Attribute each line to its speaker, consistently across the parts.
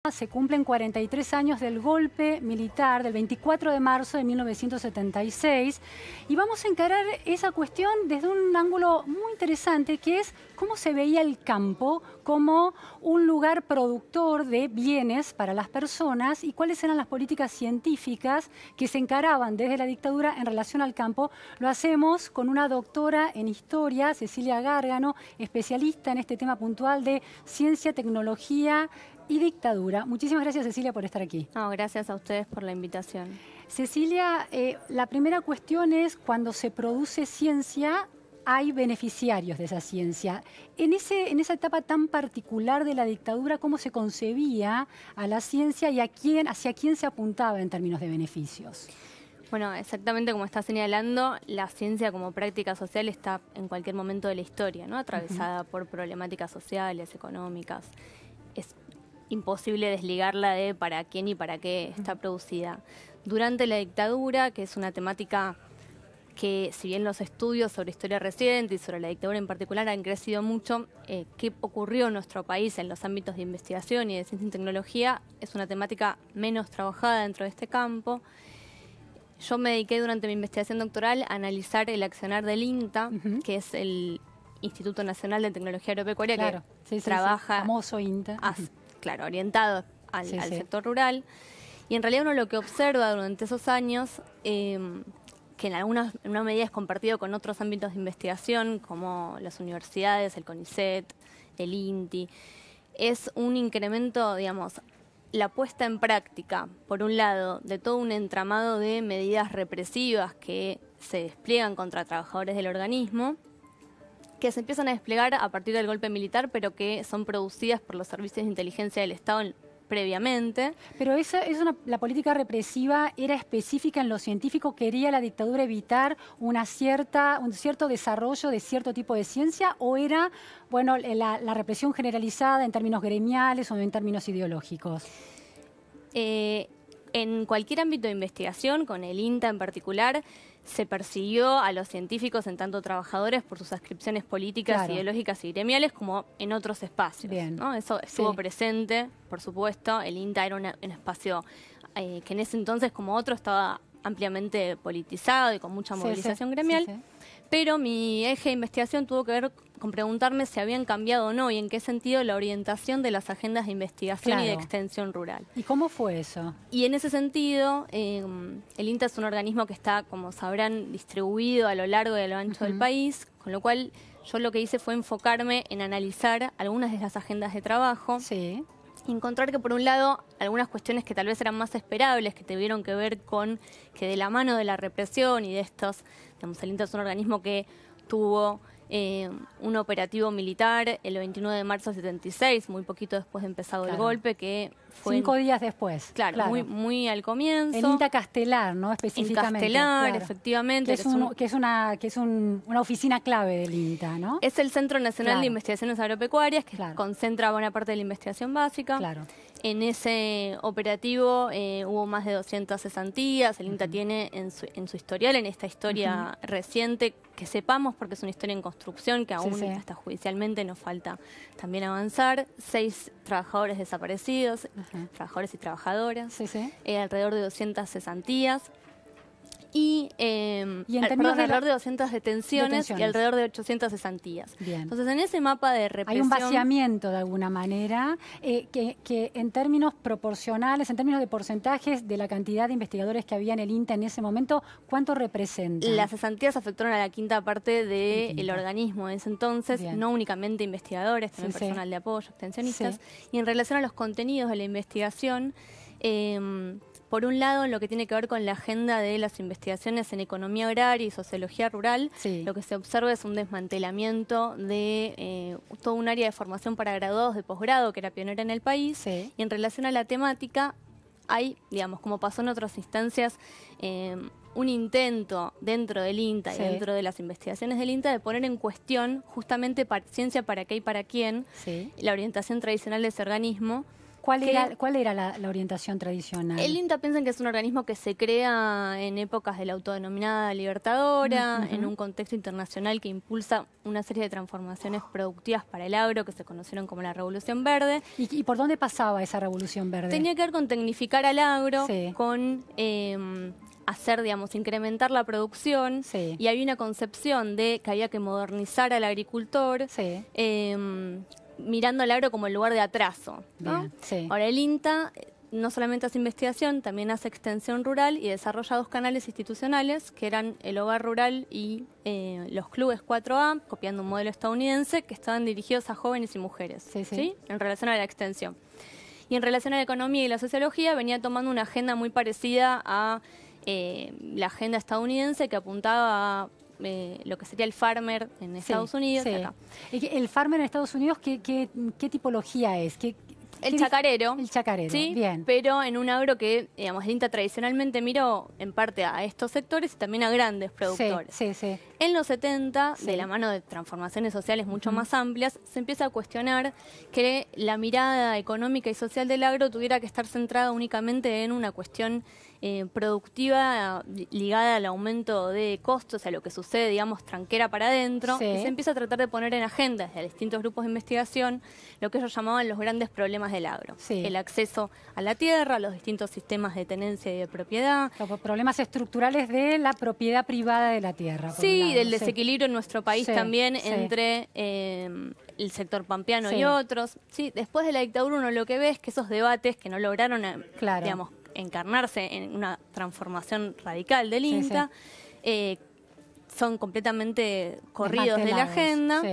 Speaker 1: Se cumplen 43 años del golpe militar del 24 de marzo de 1976 y vamos a encarar esa cuestión desde un ángulo muy interesante, que es cómo se veía el campo como un lugar productor de bienes para las personas y cuáles eran las políticas científicas que se encaraban desde la dictadura en relación al campo. Lo hacemos con una doctora en historia, Cecilia Gárgano, especialista en este tema puntual de ciencia, tecnología y dictadura. Muchísimas gracias, Cecilia, por estar aquí.
Speaker 2: No, gracias a ustedes por la invitación.
Speaker 1: Cecilia, la primera cuestión es, cuando se produce ciencia, hay beneficiarios de esa ciencia. En esa etapa tan particular de la dictadura, ¿cómo se concebía a la ciencia y hacia quién se apuntaba en términos de beneficios?
Speaker 2: Bueno, exactamente como está señalando, la ciencia como práctica social está en cualquier momento de la historia, ¿no? Atravesada por problemáticas sociales, económicas. Es imposible desligarla de para quién y para qué está producida. Durante la dictadura, que es una temática que, si bien los estudios sobre historia reciente y sobre la dictadura en particular han crecido mucho, qué ocurrió en nuestro país en los ámbitos de investigación y de ciencia y tecnología es una temática menos trabajada dentro de este campo. Yo me dediqué durante mi investigación doctoral a analizar el accionar del INTA, que es el Instituto Nacional de Tecnología Agropecuaria, que trabaja...
Speaker 1: famoso INTA.
Speaker 2: Claro, orientado al sector rural. Y en realidad uno lo que observa durante esos años, que en una medida es compartido con otros ámbitos de investigación, como las universidades, el CONICET, el INTI, es un incremento, digamos, la puesta en práctica, por un lado, de todo un entramado de medidas represivas que se despliegan contra trabajadores del organismo, que se empiezan a desplegar a partir del golpe militar, pero que son producidas por los servicios de inteligencia del Estado previamente.
Speaker 1: Pero la política represiva era específica en lo científico. ¿Quería la dictadura evitar un cierto desarrollo de cierto tipo de ciencia, o era, bueno, la represión generalizada en términos gremiales o en términos ideológicos?
Speaker 2: En cualquier ámbito de investigación, con el INTA en particular, se persiguió a los científicos, en tanto trabajadores, por sus adscripciones políticas, ideológicas y gremiales, como en otros espacios, ¿no? Eso estuvo presente, por supuesto. El INTA era un espacio que en ese entonces, como otro, estaba ampliamente politizado y con mucha movilización gremial. Pero mi eje de investigación tuvo que ver con preguntarme si habían cambiado o no y en qué sentido la orientación de las agendas de investigación y de extensión rural.
Speaker 1: ¿Y cómo fue eso?
Speaker 2: Y en ese sentido, el INTA es un organismo que está, como sabrán, distribuido a lo largo y a lo ancho del país, con lo cual yo lo que hice fue enfocarme en analizar algunas de las agendas de trabajo. Y encontrar que, por un lado, algunas cuestiones que tal vez eran más esperables, que tuvieron que ver con que, de la mano de la represión y de estos, digamos, el INTA es un organismo que tuvo un operativo militar el 29 de marzo de 76, muy poquito después de empezado el golpe, que fue
Speaker 1: 5 días después.
Speaker 2: Claro. Muy al comienzo.
Speaker 1: El INTA Castelar, ¿no? Específicamente.
Speaker 2: En Castelar, efectivamente.
Speaker 1: Que es una oficina clave del INTA, ¿no?
Speaker 2: Es el Centro Nacional de Investigaciones Agropecuarias, que concentra buena parte de la investigación básica. En ese operativo hubo más de 200 cesantías. El INTA tiene en su historial, en esta historia reciente, que sepamos, porque es una historia en construcción, que aún hasta judicialmente nos falta también avanzar, 6 trabajadores desaparecidos, trabajadores y trabajadoras, alrededor de 200 cesantías. Y alrededor de 200 detenciones y alrededor de 800 cesantías. Entonces, en ese mapa de represión...
Speaker 1: Hay un vaciamiento, de alguna manera, que en términos proporcionales, en términos de porcentajes de la cantidad de investigadores que había en el INTA en ese momento, ¿cuánto representa?
Speaker 2: Las cesantías afectaron a la quinta parte del organismo en ese entonces, no únicamente investigadores, también personal de apoyo, extensionistas. Y en relación a los contenidos de la investigación... por un lado, en lo que tiene que ver con la agenda de las investigaciones en economía agraria y sociología rural, lo que se observa es un desmantelamiento de todo un área de formación para graduados de posgrado que era pionera en el país. Y en relación a la temática, hay, digamos, como pasó en otras instancias, un intento dentro del INTA y dentro de las investigaciones del INTA de poner en cuestión justamente ciencia para qué y para quién, la orientación tradicional de ese organismo.
Speaker 1: ¿Cuál era la orientación tradicional?
Speaker 2: El INTA piensa que es un organismo que se crea en épocas de la autodenominada Libertadora, en un contexto internacional que impulsa una serie de transformaciones productivas para el agro que se conocieron como la Revolución Verde.
Speaker 1: ¿Y por dónde pasaba esa Revolución Verde?
Speaker 2: Tenía que ver con tecnificar al agro,
Speaker 1: sí.
Speaker 2: con hacer, digamos, incrementar la producción,
Speaker 1: sí.
Speaker 2: y había una concepción de que había que modernizar al agricultor,
Speaker 1: sí.
Speaker 2: Mirando al agro como el lugar de atraso, ¿no?
Speaker 1: Bien, sí.
Speaker 2: Ahora, el INTA no solamente hace investigación, también hace extensión rural y desarrolla 2 canales institucionales, que eran el Hogar Rural y los Clubes 4A, copiando un modelo estadounidense, que estaban dirigidos a jóvenes y mujeres, ¿sí? En relación a la extensión. Y en relación a la economía y la sociología, venía tomando una agenda muy parecida a la agenda estadounidense, que apuntaba a lo que sería el farmer en Estados Unidos.
Speaker 1: Sí.
Speaker 2: Acá.
Speaker 1: ¿El farmer en Estados Unidos qué tipología es?
Speaker 2: El chacarero.
Speaker 1: El chacarero,
Speaker 2: ¿sí?
Speaker 1: Bien.
Speaker 2: Pero en un agro que, digamos, el INTA tradicionalmente miró en parte a estos sectores y también a grandes productores.
Speaker 1: Sí.
Speaker 2: En los 70, de la mano de transformaciones sociales mucho más amplias, se empieza a cuestionar que la mirada económica y social del agro tuviera que estar centrada únicamente en una cuestión productiva ligada al aumento de costos, a lo que sucede, digamos, tranquera para adentro, y se empieza a tratar de poner en agenda desde distintos grupos de investigación lo que ellos llamaban los grandes problemas del agro. El acceso a la tierra, los distintos sistemas de tenencia y de propiedad.
Speaker 1: Los problemas estructurales de la propiedad privada de la tierra.
Speaker 2: Sí, del desequilibrio en nuestro país también entre el sector pampeano y otros. Sí, después de la dictadura uno lo que ve es que esos debates que no lograron, digamos, encarnarse en una transformación radical del INTA, son completamente corridos de la agenda,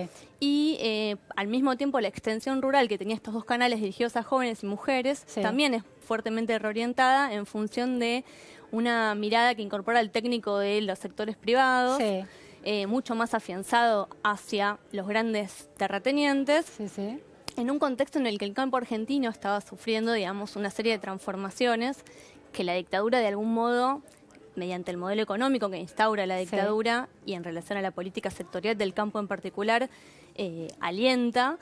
Speaker 2: y al mismo tiempo la extensión rural, que tenía estos 2 canales dirigidos a jóvenes y mujeres, también es fuertemente reorientada en función de una mirada que incorpora el técnico de los sectores privados, mucho más afianzado hacia los grandes terratenientes, en un contexto en el que el campo argentino estaba sufriendo, digamos, una serie de transformaciones que la dictadura, de algún modo, mediante el modelo económico que instaura la dictadura y en relación a la política sectorial del campo en particular, alienta,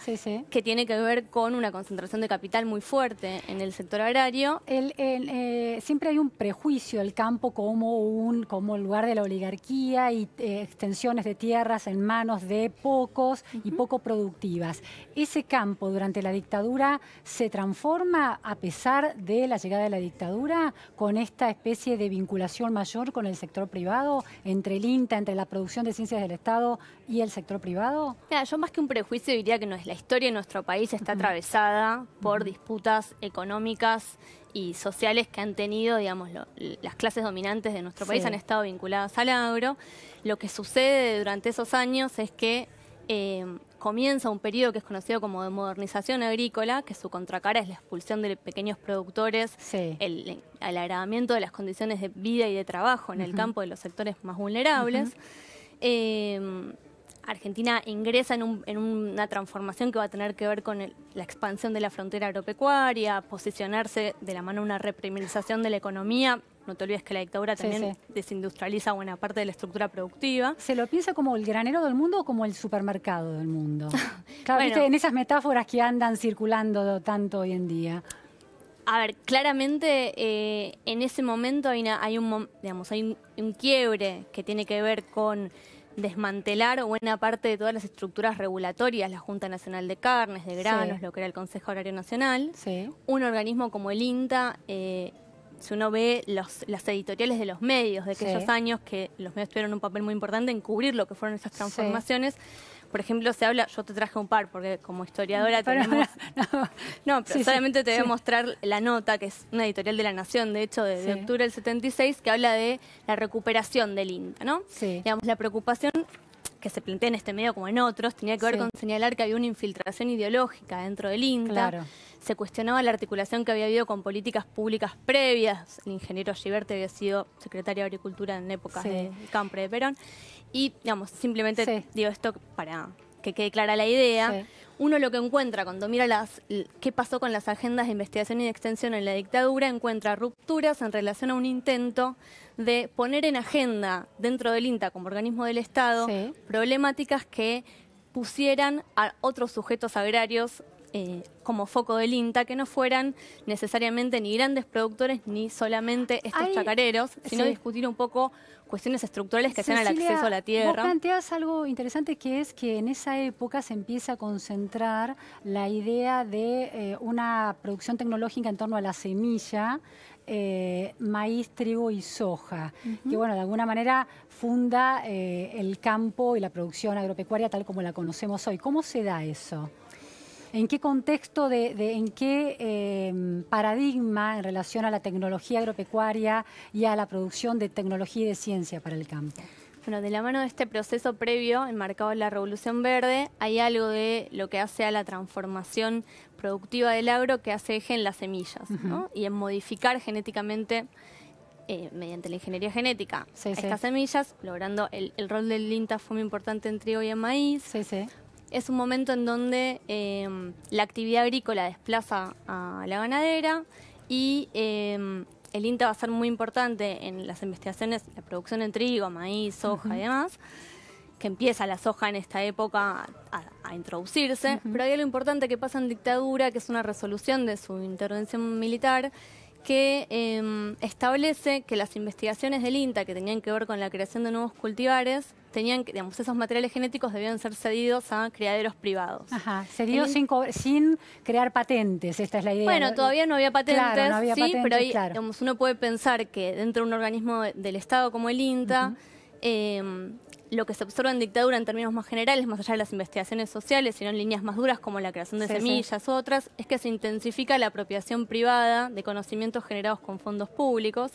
Speaker 2: que tiene que ver con una concentración de capital muy fuerte en el sector agrario.
Speaker 1: Siempre hay un prejuicio del campo como el lugar de la oligarquía y extensiones de tierras en manos de pocos y poco productivas. ¿Ese campo durante la dictadura se transforma a pesar de la llegada de la dictadura con esta especie de vinculación mayor con el sector privado, entre el INTA, entre la producción de ciencias del Estado y el sector privado?
Speaker 2: Mira, yo más que un prejuicio diría que la historia de nuestro país está atravesada por disputas económicas y sociales que han tenido, digamos, las clases dominantes de nuestro país han estado vinculadas al agro. Lo que sucede durante esos años es que comienza un periodo que es conocido como de modernización agrícola, que su contracara es la expulsión de pequeños productores, el agravamiento de las condiciones de vida y de trabajo en el campo de los sectores más vulnerables. Argentina ingresa en una transformación que va a tener que ver con la expansión de la frontera agropecuaria, posicionarse de la mano de una reprimarización de la economía. No te olvides que la dictadura también desindustrializa buena parte de la estructura productiva.
Speaker 1: ¿Se lo piensa como el granero del mundo o como el supermercado del mundo? Claro, bueno, ¿viste? En esas metáforas que andan circulando tanto hoy en día.
Speaker 2: A ver, claramente en ese momento hay un quiebre que tiene que ver con desmantelar buena parte de todas las estructuras regulatorias, la Junta Nacional de Carnes, de Granos, lo que era el Consejo Agrario Nacional. Un organismo como el INTA, si uno ve las editoriales de los medios de aquellos años, que los medios tuvieron un papel muy importante en cubrir lo que fueron esas transformaciones. Por ejemplo, se habla, yo te traje un par, porque como historiadora tenemos... No, pero solamente te voy a mostrar la nota, que es una editorial de La Nación, de hecho, de octubre del 76, que habla de la recuperación del INTA, ¿no? Digamos, la preocupación que se plantea en este medio como en otros, tenía que ver con señalar que había una infiltración ideológica dentro del INTA. Se cuestionaba la articulación que había habido con políticas públicas previas. El ingeniero Giverte había sido secretario de Agricultura en épocas de Campre de Perón. Y, digamos, simplemente digo esto para que quede clara la idea. Uno lo que encuentra cuando mira qué pasó con las agendas de investigación y de extensión en la dictadura, encuentra rupturas en relación a un intento de poner en agenda dentro del INTA como organismo del Estado problemáticas que pusieran a otros sujetos agrarios como foco del INTA, que no fueran necesariamente ni grandes productores ni solamente estos chacareros, sino discutir un poco cuestiones estructurales que sean el acceso a la tierra.
Speaker 1: Vos planteás algo interesante, que es que en esa época se empieza a concentrar la idea de una producción tecnológica en torno a la semilla, maíz, trigo y soja, que bueno, de alguna manera funda el campo y la producción agropecuaria tal como la conocemos hoy. ¿Cómo se da eso? ¿En qué contexto, en qué paradigma en relación a la tecnología agropecuaria y a la producción de tecnología y de ciencia para el campo?
Speaker 2: Bueno, de la mano de este proceso previo, enmarcado en la Revolución Verde, hay algo de lo que hace a la transformación productiva del agro que hace eje en las semillas, ¿no? Y en modificar genéticamente, mediante la ingeniería genética, estas semillas, logrando el rol del INTA fue muy importante en trigo y en maíz. Es un momento en donde la actividad agrícola desplaza a la ganadera y el INTA va a ser muy importante en las investigaciones, la producción en trigo, maíz, soja y demás, que empieza la soja en esta época a introducirse, pero hay algo importante que pasa en dictadura, que es una resolución de su intervención militar, que establece que las investigaciones del INTA que tenían que ver con la creación de nuevos cultivares, tenían que, digamos, esos materiales genéticos debían ser cedidos a criaderos privados.
Speaker 1: Cedidos sin crear patentes, esta es la idea.
Speaker 2: Bueno, todavía no había patentes,
Speaker 1: claro, no había patentes,
Speaker 2: pero ahí, digamos, uno puede pensar que dentro de un organismo del Estado como el INTA, lo que se observa en dictadura en términos más generales, más allá de las investigaciones sociales, sino en líneas más duras como la creación de semillas, otras, es que se intensifica la apropiación privada de conocimientos generados con fondos públicos,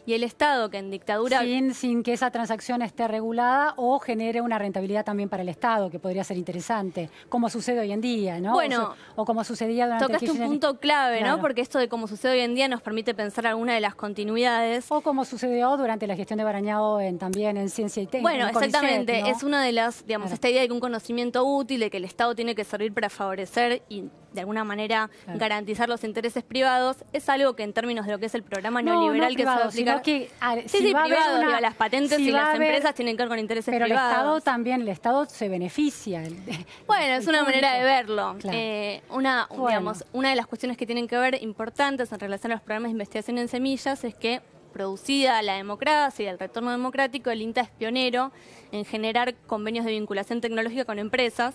Speaker 2: y el Estado, que en dictadura...
Speaker 1: Sin que esa transacción esté regulada o genere una rentabilidad también para el Estado, que podría ser interesante, como sucede hoy en día, ¿no?
Speaker 2: Bueno,
Speaker 1: o como sucedía durante
Speaker 2: tocaste un punto clave, ¿no? Porque esto de cómo sucede hoy en día nos permite pensar alguna de las continuidades.
Speaker 1: O como sucedió durante la gestión de Barañao también en ciencia y técnica.
Speaker 2: Bueno, exactamente. ¿No? Es una de las, digamos, esta idea de que un conocimiento útil, de que el Estado tiene que servir para favorecer y de alguna manera garantizar los intereses privados, es algo que en términos de lo que es el programa neoliberal que se va a aplicar...
Speaker 1: Que,
Speaker 2: privado, digo, las patentes y las empresas tienen que ver con intereses privados.
Speaker 1: Pero el Estado también, el Estado se beneficia.
Speaker 2: Bueno, es una manera de verlo. Digamos, una de las cuestiones que tienen que ver importantes en relación a los programas de investigación en semillas es que, producida la democracia y el retorno democrático, el INTA es pionero en generar convenios de vinculación tecnológica con empresas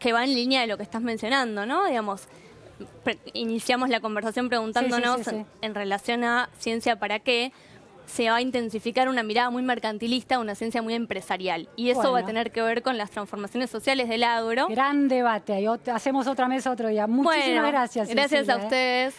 Speaker 2: que van en línea de lo que estás mencionando, ¿no? Digamos, iniciamos la conversación preguntándonos en relación a ciencia para qué, se va a intensificar una mirada muy mercantilista, una ciencia muy empresarial. Y eso va a tener que ver con las transformaciones sociales del agro.
Speaker 1: Gran debate. Hacemos otra mesa otro día. Muchísimas gracias.
Speaker 2: Gracias
Speaker 1: Cecilia,
Speaker 2: a ustedes.